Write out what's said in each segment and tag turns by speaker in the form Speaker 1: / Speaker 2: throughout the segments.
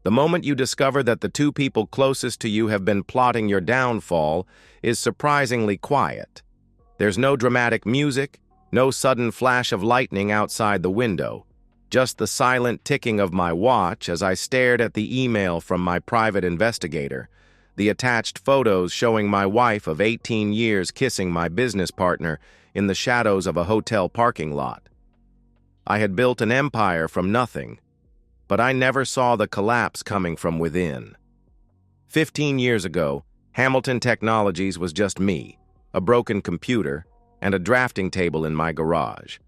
Speaker 1: The moment you discover that the two people closest to you have been plotting your downfall is surprisingly quiet. There's no dramatic music, no sudden flash of lightning outside the window, just the silent ticking of my watch as I stared at the email from my private investigator, the attached photos showing my wife of 18 years kissing my business partner in the shadows of a hotel parking lot. I had built an empire from nothing, but I never saw the collapse coming from within. 15 years ago, Hamilton Technologies was just me, a broken computer, and a drafting table in my garage.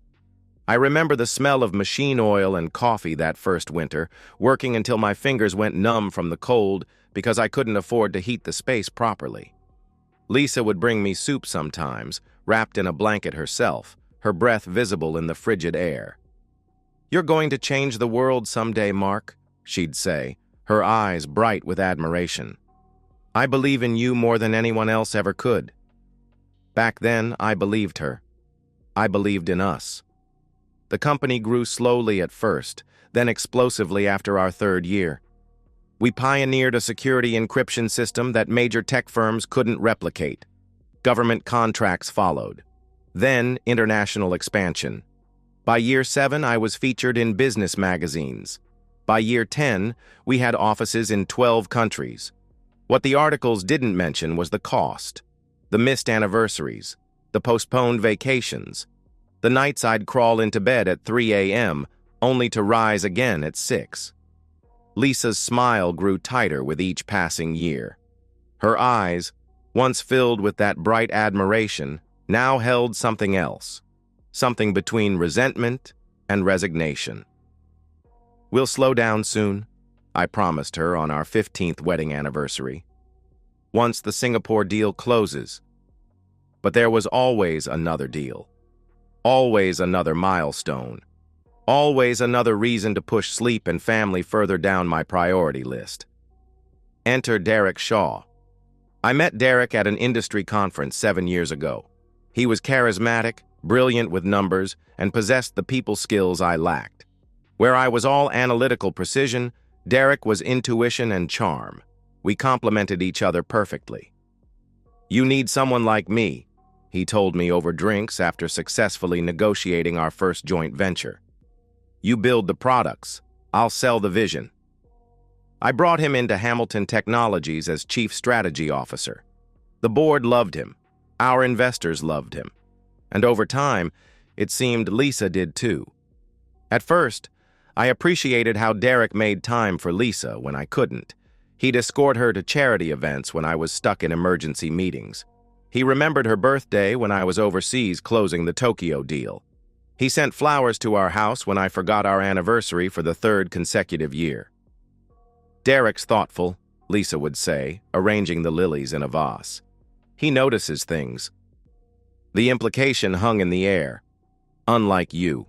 Speaker 1: I remember the smell of machine oil and coffee that first winter, working until my fingers went numb from the cold because I couldn't afford to heat the space properly. Lisa would bring me soup sometimes, wrapped in a blanket herself, her breath visible in the frigid air. "You're going to change the world someday, Mark," she'd say, her eyes bright with admiration. "I believe in you more than anyone else ever could." Back then, I believed her. I believed in us. The company grew slowly at first, then explosively after our third year. We pioneered a security encryption system that major tech firms couldn't replicate. Government contracts followed. Then, international expansion. By year 7, I was featured in business magazines. By year 10, we had offices in 12 countries. What the articles didn't mention was the cost, the missed anniversaries, the postponed vacations, the nights I'd crawl into bed at 3 a.m. only to rise again at 6. Lisa's smile grew tighter with each passing year. Her eyes, once filled with that bright admiration, now held something else, something between resentment and resignation. "We'll slow down soon," I promised her on our 15th wedding anniversary. "Once the Singapore deal closes." But there was always another deal. Always another milestone. Always another reason to push sleep and family further down my priority list. Enter Derek Shaw. I met Derek at an industry conference 7 years ago. He was charismatic, brilliant with numbers, and possessed the people skills I lacked. Where I was all analytical precision, Derek was intuition and charm. We complemented each other perfectly. "You need someone like me," he told me over drinks after successfully negotiating our first joint venture. "You build the products, I'll sell the vision." I brought him into Hamilton Technologies as Chief Strategy Officer. The board loved him, our investors loved him, and over time, it seemed Lisa did too. At first, I appreciated how Derek made time for Lisa when I couldn't. He'd escort her to charity events when I was stuck in emergency meetings. He remembered her birthday when I was overseas closing the Tokyo deal. He sent flowers to our house when I forgot our anniversary for the 3rd consecutive year. "Derek's thoughtful," Lisa would say, arranging the lilies in a vase. "He notices things." The implication hung in the air. Unlike you.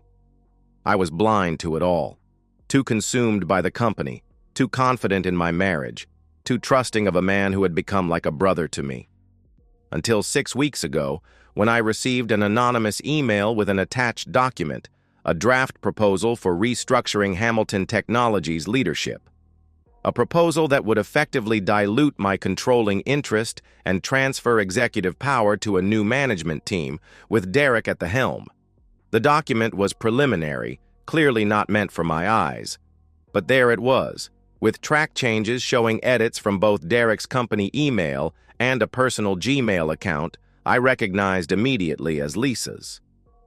Speaker 1: I was blind to it all, too consumed by the company, too confident in my marriage, too trusting of a man who had become like a brother to me. Until 6 weeks ago, when I received an anonymous email with an attached document, a draft proposal for restructuring Hamilton Technologies' leadership. A proposal that would effectively dilute my controlling interest and transfer executive power to a new management team, with Derek at the helm. The document was preliminary, clearly not meant for my eyes. But there it was, with track changes showing edits from both Derek's company email and a personal Gmail account I recognized immediately as Lisa's.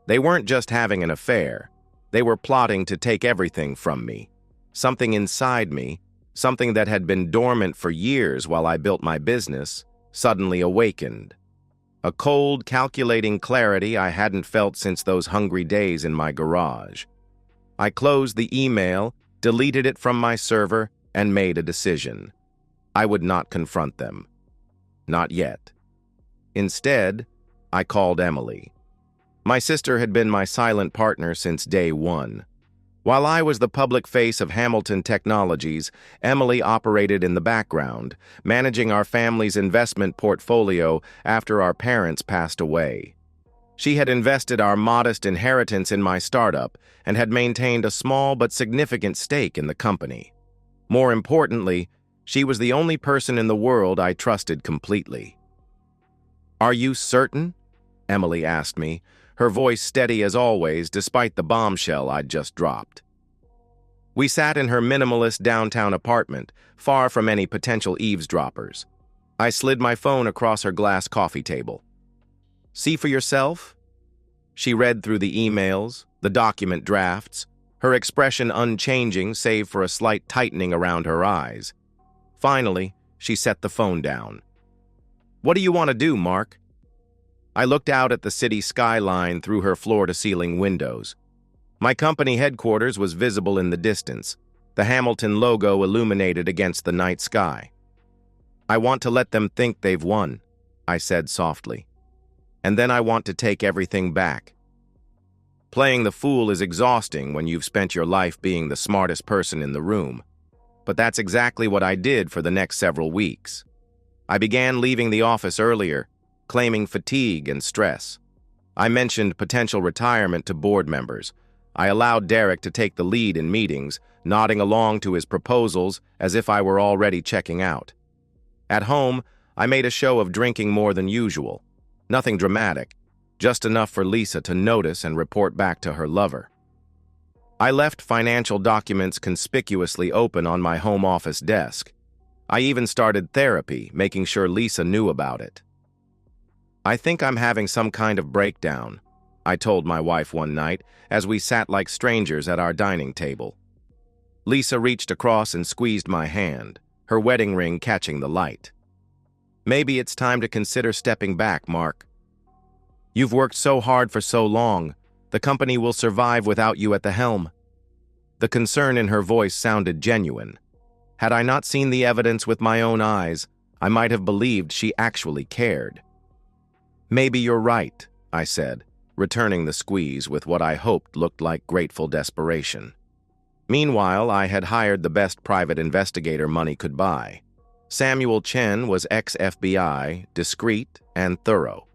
Speaker 1: They weren't just having an affair. They were plotting to take everything from me. Something inside me, something that had been dormant for years while I built my business, suddenly awakened. A cold, calculating clarity I hadn't felt since those hungry days in my garage. I closed the email, deleted it from my server, and made a decision. I would not confront them. Not yet. Instead, I called Emily. My sister had been my silent partner since day one. While I was the public face of Hamilton Technologies, Emily operated in the background, managing our family's investment portfolio after our parents passed away. She had invested our modest inheritance in my startup and had maintained a small but significant stake in the company. More importantly, she was the only person in the world I trusted completely. "Are you certain?" Emily asked me, her voice steady as always despite the bombshell I'd just dropped. We sat in her minimalist downtown apartment, far from any potential eavesdroppers. I slid my phone across her glass coffee table. "See for yourself?" She read through the emails, the document drafts, her expression unchanging save for a slight tightening around her eyes. Finally, she set the phone down. "What do you want to do, Mark?" I looked out at the city skyline through her floor-to-ceiling windows. My company headquarters was visible in the distance, the Hamilton logo illuminated against the night sky. "I want to let them think they've won," I said softly. "And then I want to take everything back." Playing the fool is exhausting when you've spent your life being the smartest person in the room. But that's exactly what I did for the next several weeks. I began leaving the office earlier, claiming fatigue and stress. I mentioned potential retirement to board members. I allowed Derek to take the lead in meetings, nodding along to his proposals as if I were already checking out. At home, I made a show of drinking more than usual. Nothing dramatic, just enough for Lisa to notice and report back to her lover. I left financial documents conspicuously open on my home office desk. I even started therapy, making sure Lisa knew about it. "I think I'm having some kind of breakdown," I told my wife one night as we sat like strangers at our dining table. Lisa reached across and squeezed my hand, her wedding ring catching the light. "Maybe it's time to consider stepping back, Mark. You've worked so hard for so long. The company will survive without you at the helm." The concern in her voice sounded genuine. Had I not seen the evidence with my own eyes, I might have believed she actually cared. "Maybe you're right," I said, returning the squeeze with what I hoped looked like grateful desperation. Meanwhile, I had hired the best private investigator money could buy. Samuel Chen was ex-FBI, discreet and thorough.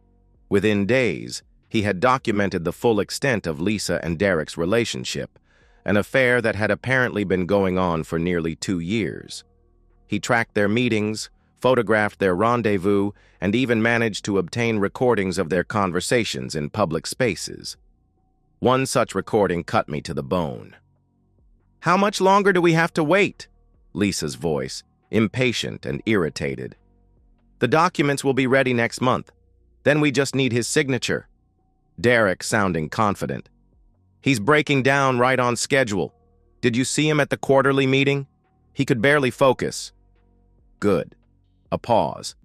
Speaker 1: Within days, he had documented the full extent of Lisa and Derek's relationship, an affair that had apparently been going on for nearly 2 years. He tracked their meetings, photographed their rendezvous, and even managed to obtain recordings of their conversations in public spaces. One such recording cut me to the bone. "How much longer do we have to wait?" Lisa's voice, impatient and irritated. "The documents will be ready next month. Then we just need his signature." Derek sounding confident. "He's breaking down right on schedule. Did you see him at the quarterly meeting? He could barely focus." "Good." A pause.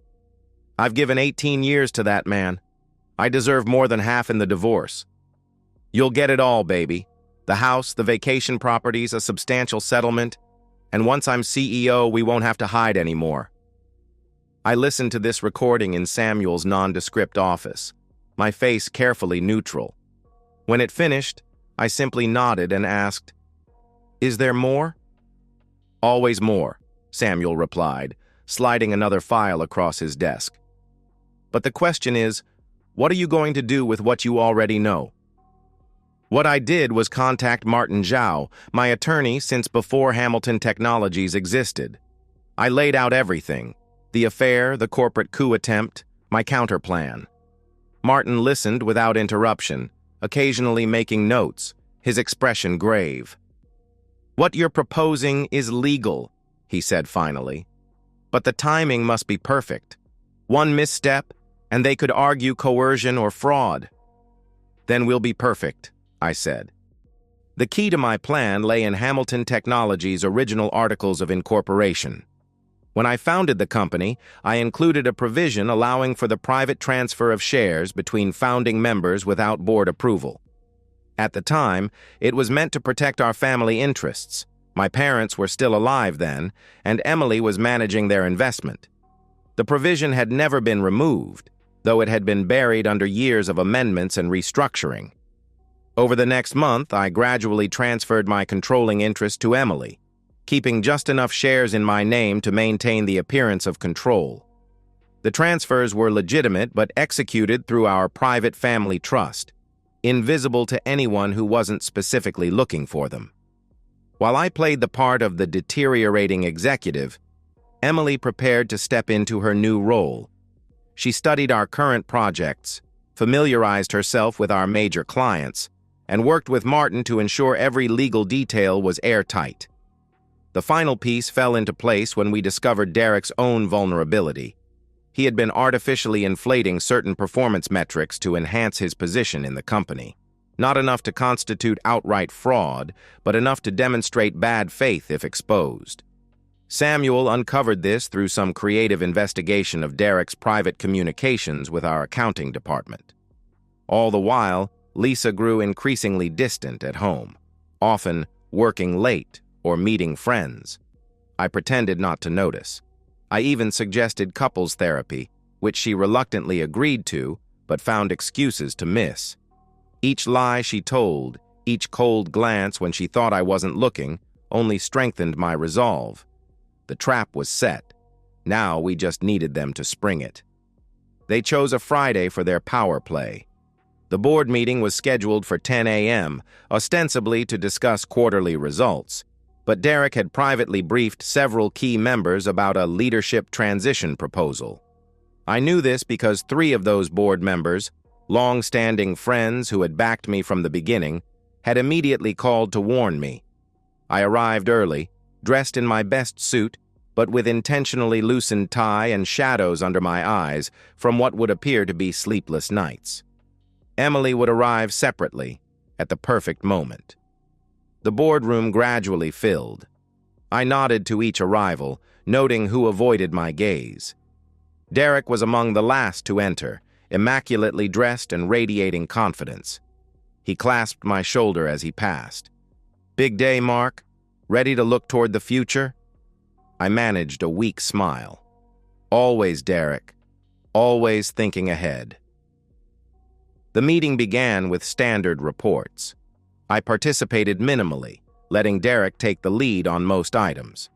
Speaker 1: "I've given 18 years to that man. I deserve more than half in the divorce." "You'll get it all, baby. The house, the vacation properties, a substantial settlement. And once I'm CEO, we won't have to hide anymore." I listened to this recording in Samuel's nondescript office, my face carefully neutral. When it finished, I simply nodded and asked, "Is there more?" "Always more," Samuel replied, sliding another file across his desk. "But the question is, what are you going to do with what you already know?" What I did was contact Martin Zhao, my attorney since before Hamilton Technologies existed. I laid out everything: the affair, the corporate coup attempt, my counterplan. Martin listened without interruption, occasionally making notes, his expression grave. "What you're proposing is legal," he said finally. "But the timing must be perfect. One misstep, and they could argue coercion or fraud." "Then we'll be perfect," I said. The key to my plan lay in Hamilton Technologies' original articles of incorporation. When I founded the company, I included a provision allowing for the private transfer of shares between founding members without board approval. At the time, it was meant to protect our family interests. My parents were still alive then, and Emily was managing their investment. The provision had never been removed, though it had been buried under years of amendments and restructuring. Over the next month, I gradually transferred my controlling interest to Emily, keeping just enough shares in my name to maintain the appearance of control. The transfers were legitimate but executed through our private family trust, invisible to anyone who wasn't specifically looking for them. While I played the part of the deteriorating executive, Emily prepared to step into her new role. She studied our current projects, familiarized herself with our major clients, and worked with Martin to ensure every legal detail was airtight. The final piece fell into place when we discovered Derek's own vulnerability. He had been artificially inflating certain performance metrics to enhance his position in the company. Not enough to constitute outright fraud, but enough to demonstrate bad faith if exposed. Samuel uncovered this through some creative investigation of Derek's private communications with our accounting department. All the while, Lisa grew increasingly distant at home, often working late or meeting friends. I pretended not to notice. I even suggested couples therapy, which she reluctantly agreed to, but found excuses to miss. Each lie she told, each cold glance when she thought I wasn't looking, only strengthened my resolve. The trap was set. Now we just needed them to spring it. They chose a Friday for their power play. The board meeting was scheduled for 10 a.m., ostensibly to discuss quarterly results, but Derek had privately briefed several key members about a leadership transition proposal. I knew this because 3 of those board members, long-standing friends who had backed me from the beginning, had immediately called to warn me. I arrived early, dressed in my best suit, but with intentionally loosened tie and shadows under my eyes from what would appear to be sleepless nights. Emily would arrive separately, at the perfect moment. The boardroom gradually filled. I nodded to each arrival, noting who avoided my gaze. Derek was among the last to enter, immaculately dressed and radiating confidence. He clasped my shoulder as he passed. "Big day, Mark? Ready to look toward the future?" I managed a weak smile. "Always, Derek. Always thinking ahead." The meeting began with standard reports. I participated minimally, letting Derek take the lead on most items.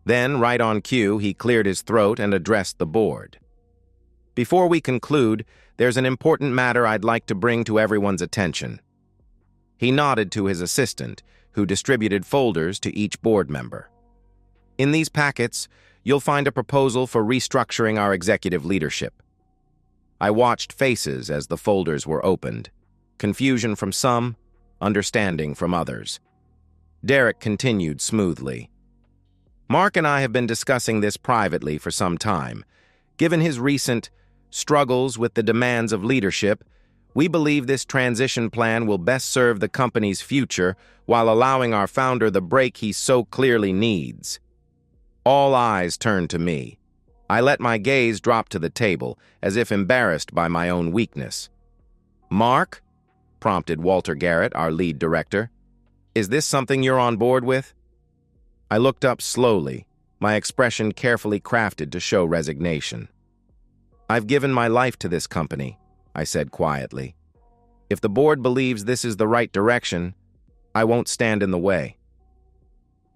Speaker 1: Then, right on cue, he cleared his throat and addressed the board. "Before we conclude, there's an important matter I'd like to bring to everyone's attention." He nodded to his assistant, who distributed folders to each board member. "In these packets, you'll find a proposal for restructuring our executive leadership." I watched faces as the folders were opened, confusion from some, understanding from others. Derek continued smoothly. "Mark and I have been discussing this privately for some time. Given his recent struggles with the demands of leadership, we believe this transition plan will best serve the company's future while allowing our founder the break he so clearly needs." All eyes turned to me. I let my gaze drop to the table, as if embarrassed by my own weakness. "Mark?" prompted Walter Garrett, our lead director. "Is this something you're on board with?" I looked up slowly, my expression carefully crafted to show resignation. "I've given my life to this company," I said quietly. "If the board believes this is the right direction, I won't stand in the way."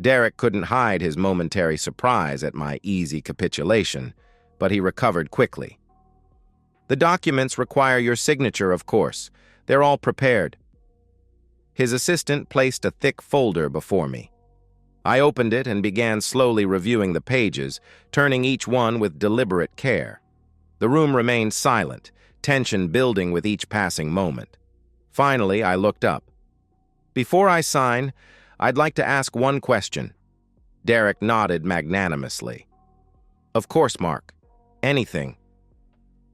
Speaker 1: Derek couldn't hide his momentary surprise at my easy capitulation, but he recovered quickly. "The documents require your signature, of course. They're all prepared." His assistant placed a thick folder before me. I opened it and began slowly reviewing the pages, turning each one with deliberate care. The room remained silent, tension building with each passing moment. Finally, I looked up. "Before I sign, I'd like to ask one question." Derek nodded magnanimously. "Of course, Mark. Anything.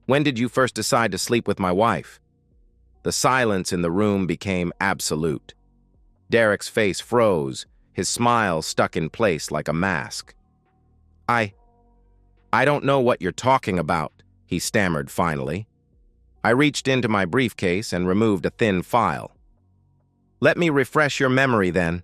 Speaker 1: When did you first decide to sleep with my wife?" The silence in the room became absolute. Derek's face froze, his smile stuck in place like a mask. I don't know what you're talking about," he stammered finally. I reached into my briefcase and removed a thin file. "Let me refresh your memory then."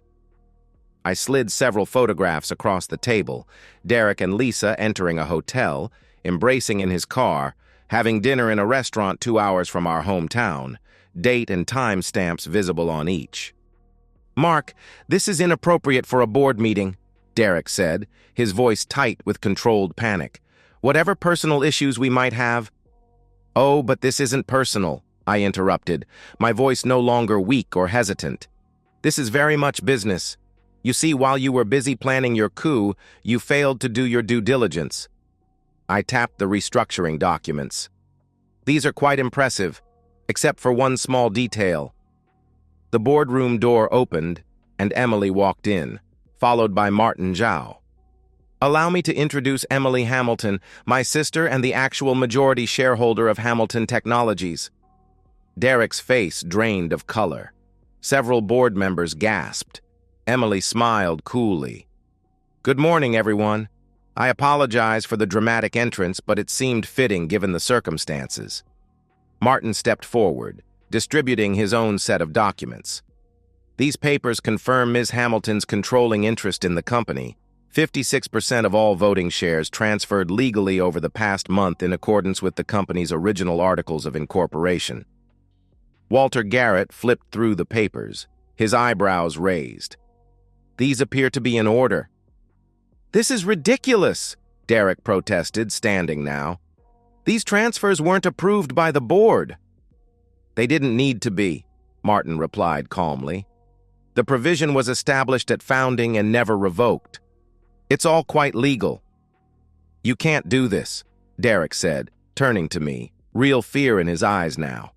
Speaker 1: I slid several photographs across the table, Derek and Lisa entering a hotel, embracing in his car, having dinner in a restaurant 2 hours from our hometown, date and time stamps visible on each. "Mark, this is inappropriate for a board meeting," Derek said, his voice tight with controlled panic. "Whatever personal issues we might have—" "Oh, but this isn't personal," I interrupted, my voice no longer weak or hesitant. "This is very much business. You see, while you were busy planning your coup, you failed to do your due diligence. I tapped the restructuring documents. These are quite impressive, except for one small detail. The boardroom door opened, and Emily walked in, followed by Martin Zhao. Allow me to introduce Emily Hamilton, my sister and the actual majority shareholder of Hamilton Technologies. Derek's face drained of color. Several board members gasped. Emily smiled coolly. Good morning, everyone. I apologize for the dramatic entrance, but it seemed fitting given the circumstances. Martin stepped forward, distributing his own set of documents. These papers confirm Ms. Hamilton's controlling interest in the company. 56% of all voting shares transferred legally over the past month in accordance with the company's original articles of incorporation. Walter Garrett flipped through the papers, his eyebrows raised. These appear to be in order. This is ridiculous, Derek protested, standing now. These transfers weren't approved by the board. They didn't need to be, Martin replied calmly. The provision was established at founding and never revoked. It's all quite legal. You can't do this, Derek said, turning to me, real fear in his eyes now.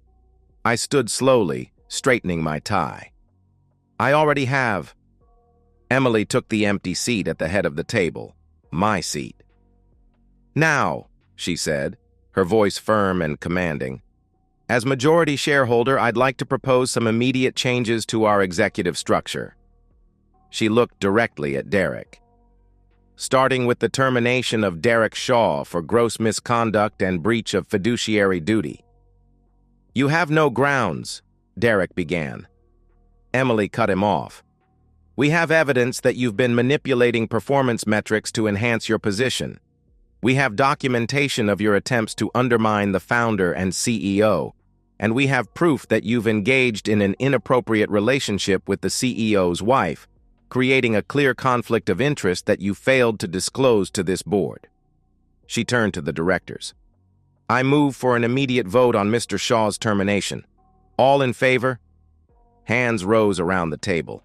Speaker 1: I stood slowly, straightening my tie. I already have. Emily took the empty seat at the head of the table, my seat. Now, she said, her voice firm and commanding, as majority shareholder, I'd like to propose some immediate changes to our executive structure. She looked directly at Derek. Starting with the termination of Derek Shaw for gross misconduct and breach of fiduciary duty. You have no grounds, Derek began. Emily cut him off. We have evidence that you've been manipulating performance metrics to enhance your position. We have documentation of your attempts to undermine the founder and CEO, and we have proof that you've engaged in an inappropriate relationship with the CEO's wife, creating a clear conflict of interest that you failed to disclose to this board. She turned to the directors. I move for an immediate vote on Mr. Shaw's termination. All in favor? Hands rose around the table.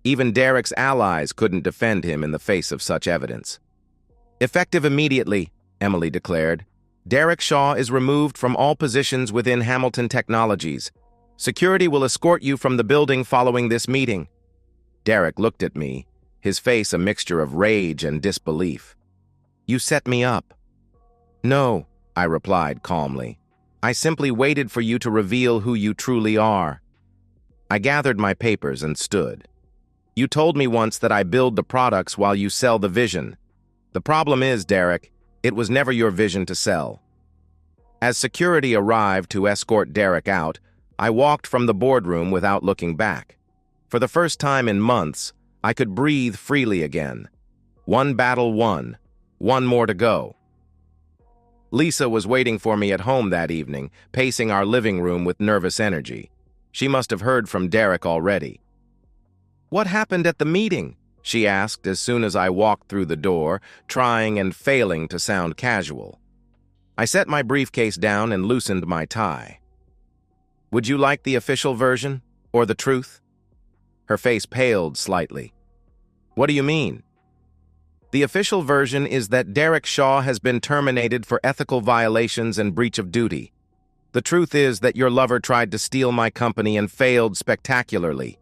Speaker 1: Even Derek's allies couldn't defend him in the face of such evidence. Effective immediately, Emily declared. Derek Shaw is removed from all positions within Hamilton Technologies. Security will escort you from the building following this meeting. Derek looked at me, his face a mixture of rage and disbelief. You set me up. No, I replied calmly. I simply waited for you to reveal who you truly are. I gathered my papers and stood. You told me once that I build the products while you sell the vision. The problem is, Derek, it was never your vision to sell. As security arrived to escort Derek out, I walked from the boardroom without looking back. For the first time in months, I could breathe freely again. One battle won, one more to go. Lisa was waiting for me at home that evening, pacing our living room with nervous energy. She must have heard from Derek already. What happened at the meeting? She asked as soon as I walked through the door, trying and failing to sound casual. I set my briefcase down and loosened my tie. Would you like the official version, or the truth? Her face paled slightly. What do you mean? The official version is that Derek Shaw has been terminated for ethical violations and breach of duty. The truth is that your lover tried to steal my company and failed spectacularly.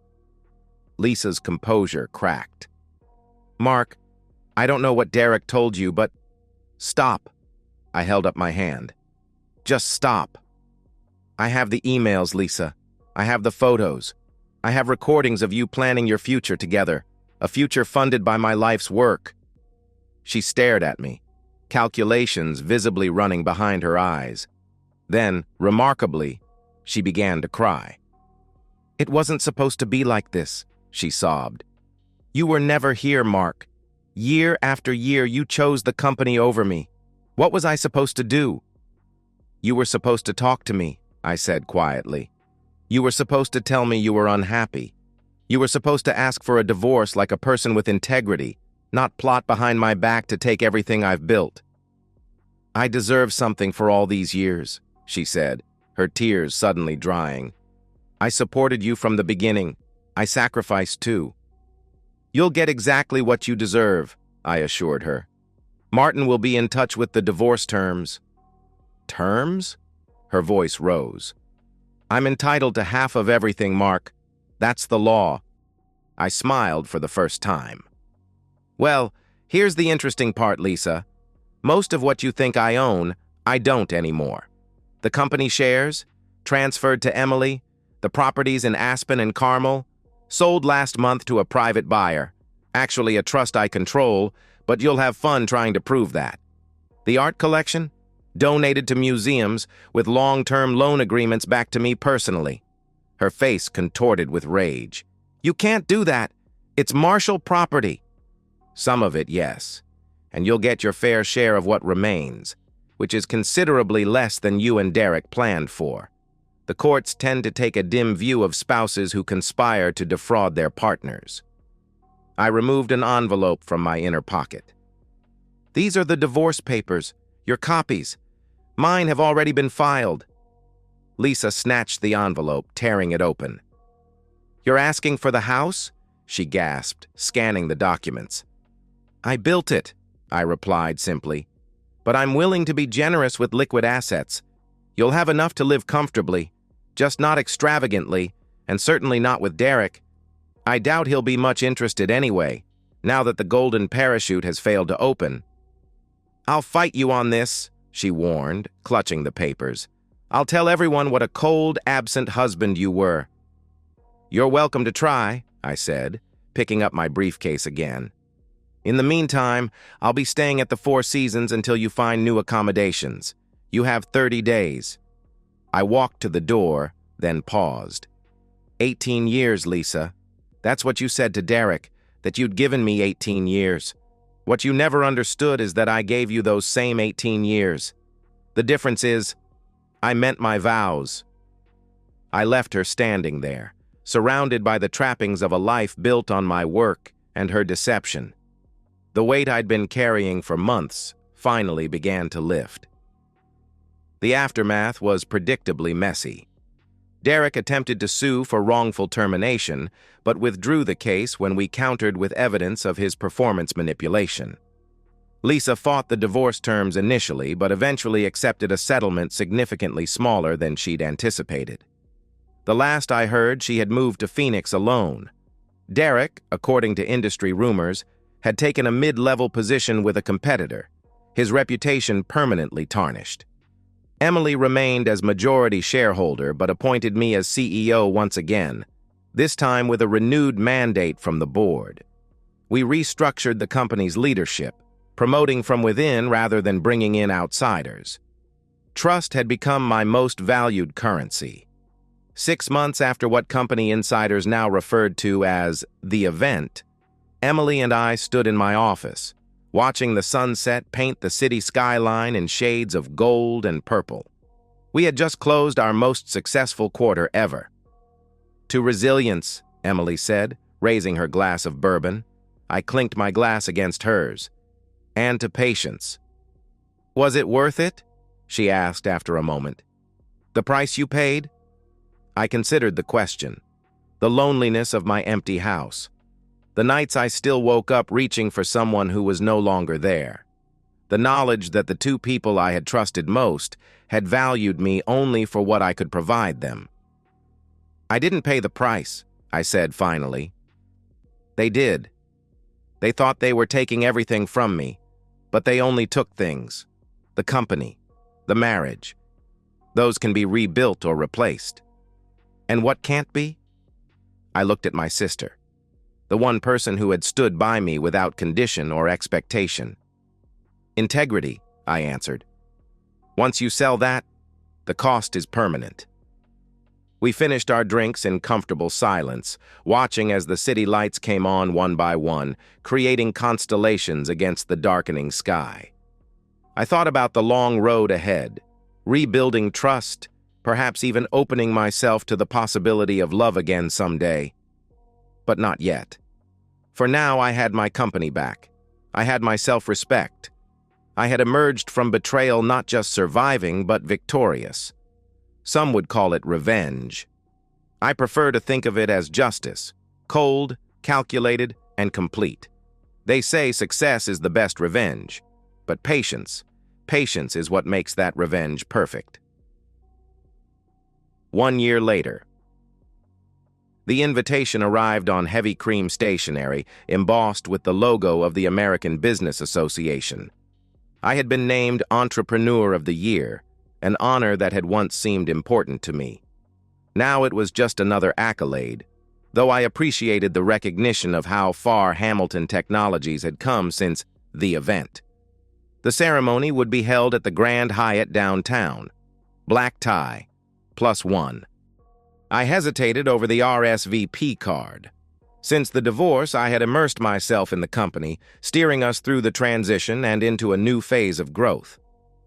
Speaker 1: Lisa's composure cracked. Mark, I don't know what Derek told you, but stop. I held up my hand. Just stop. I have the emails, Lisa. I have the photos. I have recordings of you planning your future together, a future funded by my life's work. She stared at me, calculations visibly running behind her eyes. Then, remarkably, she began to cry. It wasn't supposed to be like this, she sobbed. You were never here, Mark. Year after year, you chose the company over me. What was I supposed to do? You were supposed to talk to me, I said quietly. You were supposed to tell me you were unhappy. You were supposed to ask for a divorce like a person with integrity, not plot behind my back to take everything I've built. I deserve something for all these years, she said, her tears suddenly drying. I supported you from the beginning. I sacrificed too. You'll get exactly what you deserve, I assured her. Martin will be in touch with the divorce terms. Terms? Her voice rose. I'm entitled to half of everything, Mark. That's the law. I smiled for the first time. Well, here's the interesting part, Lisa. Most of what you think I own, I don't anymore. The company shares, transferred to Emily, the properties in Aspen and Carmel, sold last month to a private buyer. Actually a trust I control, but you'll have fun trying to prove that. The art collection? Donated to museums with long-term loan agreements back to me personally. Her face contorted with rage. You can't do that. It's Marshall property. Some of it, yes. And you'll get your fair share of what remains, which is considerably less than you and Derek planned for. The courts tend to take a dim view of spouses who conspire to defraud their partners. I removed an envelope from my inner pocket. These are the divorce papers, your copies. Mine have already been filed. Lisa snatched the envelope, tearing it open. You're asking for the house? She gasped, scanning the documents. I built it, I replied simply. But I'm willing to be generous with liquid assets. You'll have enough to live comfortably, just not extravagantly, and certainly not with Derek. I doubt he'll be much interested anyway, now that the golden parachute has failed to open. I'll fight you on this, she warned, clutching the papers. I'll tell everyone what a cold, absent husband you were. You're welcome to try, I said, picking up my briefcase again. In the meantime, I'll be staying at the Four Seasons until you find new accommodations. You have 30 days. I walked to the door, then paused. 18 years, Lisa. That's what you said to Derek, that you'd given me 18 years. What you never understood is that I gave you those same 18 years. The difference is, I meant my vows. I left her standing there, surrounded by the trappings of a life built on my work and her deception. The weight I'd been carrying for months finally began to lift. The aftermath was predictably messy. Derek attempted to sue for wrongful termination, but withdrew the case when we countered with evidence of his performance manipulation. Lisa fought the divorce terms initially, but eventually accepted a settlement significantly smaller than she'd anticipated. The last I heard, she had moved to Phoenix alone. Derek, according to industry rumors, had taken a mid-level position with a competitor, his reputation permanently tarnished. Emily remained as majority shareholder but appointed me as CEO once again, this time with a renewed mandate from the board. We restructured the company's leadership, promoting from within rather than bringing in outsiders. Trust had become my most valued currency. 6 months after what company insiders now referred to as the event, Emily and I stood in my office, watching the sunset paint the city skyline in shades of gold and purple. We had just closed our most successful quarter ever. To resilience, Emily said, raising her glass of bourbon. I clinked my glass against hers. And to patience. Was it worth it? She asked after a moment. The price you paid? I considered the question. The loneliness of my empty house. The nights I still woke up reaching for someone who was no longer there. The knowledge that the two people I had trusted most had valued me only for what I could provide them. I didn't pay the price, I said finally. They did. They thought they were taking everything from me, but they only took things. The company, the marriage. Those can be rebuilt or replaced. And what can't be? I looked at my sister, the one person who had stood by me without condition or expectation. Integrity, I answered. Once you sell that, the cost is permanent. We finished our drinks in comfortable silence, watching as the city lights came on one by one, creating constellations against the darkening sky. I thought about the long road ahead, rebuilding trust, perhaps even opening myself to the possibility of love again someday. But not yet. For now, I had my company back. I had my self-respect. I had emerged from betrayal not just surviving, but victorious. Some would call it revenge. I prefer to think of it as justice, cold, calculated, and complete. They say success is the best revenge, but patience is what makes that revenge perfect. 1 year later. The invitation arrived on heavy cream stationery, embossed with the logo of the American Business Association. I had been named Entrepreneur of the Year, an honor that had once seemed important to me. Now it was just another accolade, though I appreciated the recognition of how far Hamilton Technologies had come since the event. The ceremony would be held at the Grand Hyatt downtown. Black tie, +1. I hesitated over the RSVP card. Since the divorce, I had immersed myself in the company, steering us through the transition and into a new phase of growth.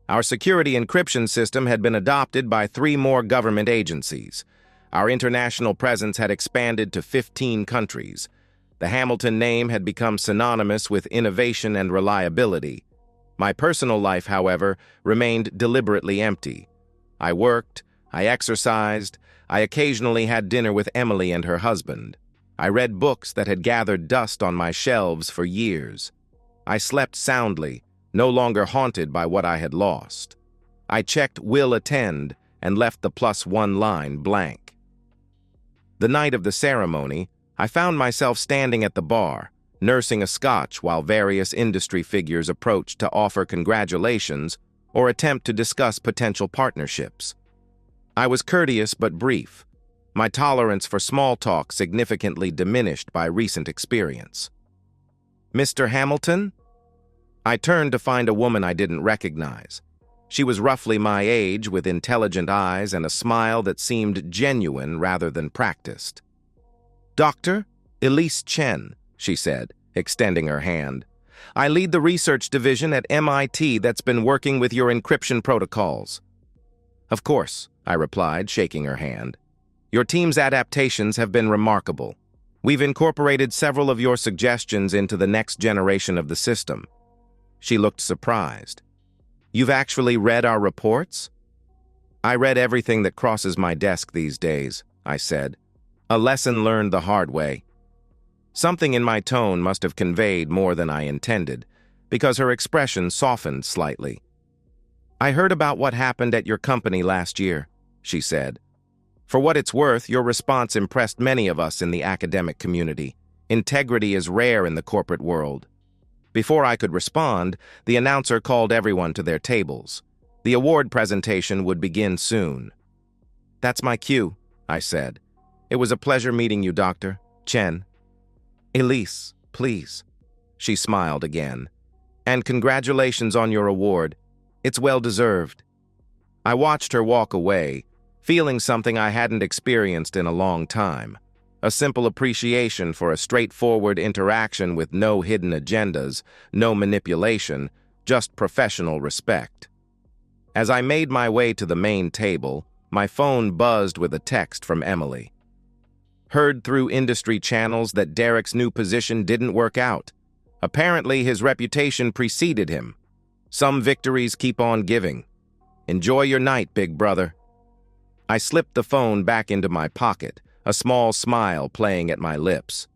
Speaker 1: Our security encryption system had been adopted by 3 more government agencies. Our international presence had expanded to 15 countries. The Hamilton name had become synonymous with innovation and reliability. My personal life, however, remained deliberately empty. I worked, I exercised, I occasionally had dinner with Emily and her husband. I read books that had gathered dust on my shelves for years. I slept soundly, no longer haunted by what I had lost. I checked "will attend" and left the +1 line blank. The night of the ceremony, I found myself standing at the bar, nursing a scotch while various industry figures approached to offer congratulations or attempt to discuss potential partnerships. I was courteous but brief, my tolerance for small talk significantly diminished by recent experience. "Mr. Hamilton?" I turned to find a woman I didn't recognize. She was roughly my age, with intelligent eyes and a smile that seemed genuine rather than practiced. "Dr. Elise Chen," she said, extending her hand. "I lead the research division at MIT that's been working with your encryption protocols." "Of course," I replied, shaking her hand. "Your team's adaptations have been remarkable. We've incorporated several of your suggestions into the next generation of the system." She looked surprised. "You've actually read our reports?" "I read everything that crosses my desk these days," I said. "A lesson learned the hard way." Something in my tone must have conveyed more than I intended, because her expression softened slightly. "I heard about what happened at your company last year," she said. "For what it's worth, your response impressed many of us in the academic community. Integrity is rare in the corporate world." Before I could respond, the announcer called everyone to their tables. The award presentation would begin soon. "That's my cue," I said. "It was a pleasure meeting you, Dr. Chen." "Elise, please." She smiled again. "And congratulations on your award. It's well-deserved." I watched her walk away, feeling something I hadn't experienced in a long time. A simple appreciation for a straightforward interaction with no hidden agendas, no manipulation, just professional respect. As I made my way to the main table, my phone buzzed with a text from Emily. "Heard through industry channels that Derek's new position didn't work out. Apparently his reputation preceded him. Some victories keep on giving. Enjoy your night, big brother." I slipped the phone back into my pocket, a small smile playing at my lips.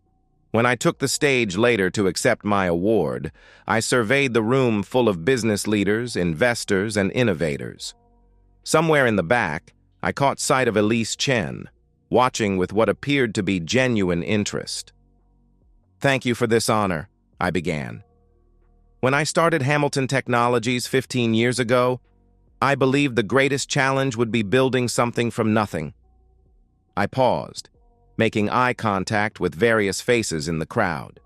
Speaker 1: When I took the stage later to accept my award, I surveyed the room full of business leaders, investors, and innovators. Somewhere in the back, I caught sight of Elise Chen, watching with what appeared to be genuine interest. "Thank you for this honor," I began. "When I started Hamilton Technologies 15 years ago, I believed the greatest challenge would be building something from nothing." I paused, making eye contact with various faces in the crowd.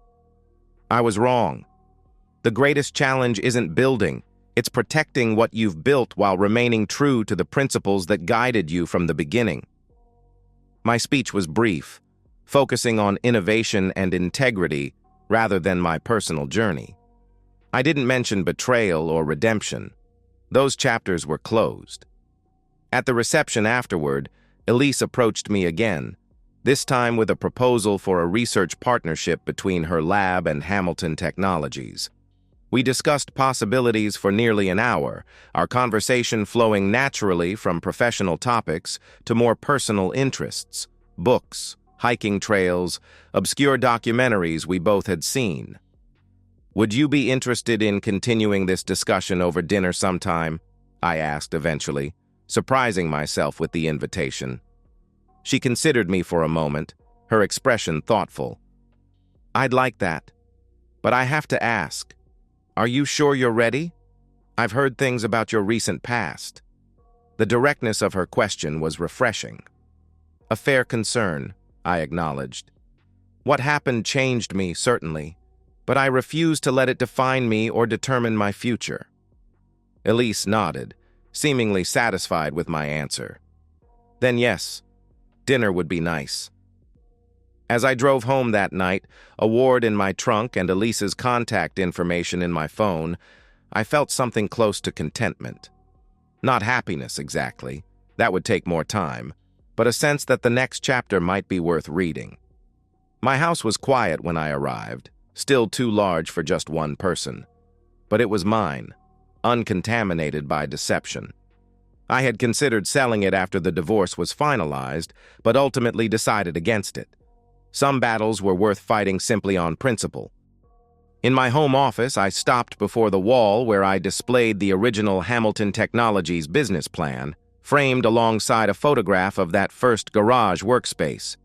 Speaker 1: I was wrong. The greatest challenge isn't building, it's protecting what you've built while remaining true to the principles that guided you from the beginning. My speech was brief, focusing on innovation and integrity rather than my personal journey. I didn't mention betrayal or redemption. Those chapters were closed. At the reception afterward, Elise approached me again, this time with a proposal for a research partnership between her lab and Hamilton Technologies. We discussed possibilities for nearly an hour, our conversation flowing naturally from professional topics to more personal interests, books, hiking trails, obscure documentaries we both had seen. "Would you be interested in continuing this discussion over dinner sometime?" I asked eventually, surprising myself with the invitation. She considered me for a moment, her expression thoughtful. "I'd like that. But I have to ask, are you sure you're ready? I've heard things about your recent past." The directness of her question was refreshing. "A fair concern," I acknowledged. "What happened changed me, certainly, but I refuse to let it define me or determine my future." Elise nodded, seemingly satisfied with my answer. "Then yes, dinner would be nice." As I drove home that night, a ward in my trunk and Elise's contact information in my phone, I felt something close to contentment. Not happiness, exactly. That would take more time, but a sense that the next chapter might be worth reading. My house was quiet when I arrived, still too large for just one person. But it was mine, uncontaminated by deception. I had considered selling it after the divorce was finalized, but ultimately decided against it. Some battles were worth fighting simply on principle. In my home office, I stopped before the wall where I displayed the original Hamilton Technologies business plan, framed alongside a photograph of that first garage workspace.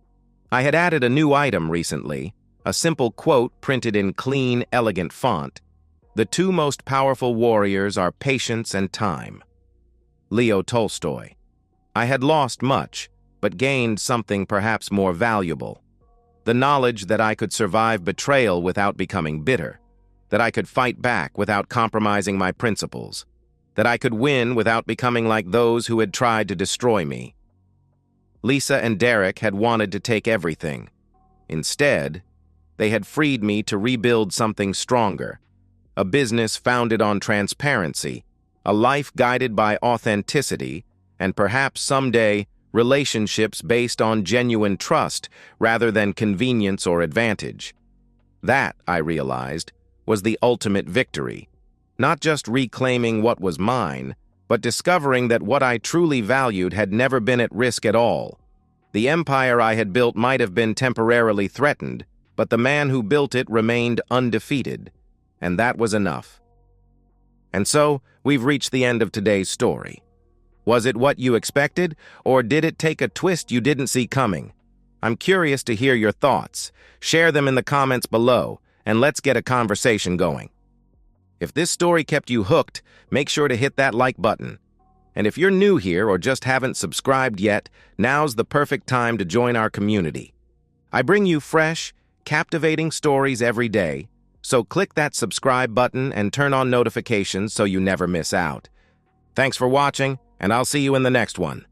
Speaker 1: I had added a new item recently, a simple quote printed in clean, elegant font. "The two most powerful warriors are patience and time." Leo Tolstoy. I had lost much, but gained something perhaps more valuable. The knowledge that I could survive betrayal without becoming bitter, that I could fight back without compromising my principles, that I could win without becoming like those who had tried to destroy me. Lisa and Derek had wanted to take everything. Instead, they had freed me to rebuild something stronger, a business founded on transparency, a life guided by authenticity, and perhaps someday, relationships based on genuine trust rather than convenience or advantage. That, I realized, was the ultimate victory. Not just reclaiming what was mine, but discovering that what I truly valued had never been at risk at all. The empire I had built might have been temporarily threatened, but the man who built it remained undefeated, and that was enough. And so, we've reached the end of today's story. Was it what you expected, or did it take a twist you didn't see coming? I'm curious to hear your thoughts. Share them in the comments below, and let's get a conversation going. If this story kept you hooked, make sure to hit that like button. And if you're new here or just haven't subscribed yet, now's the perfect time to join our community. I bring you fresh, captivating stories every day, so click that subscribe button and turn on notifications so you never miss out. Thanks for watching, and I'll see you in the next one.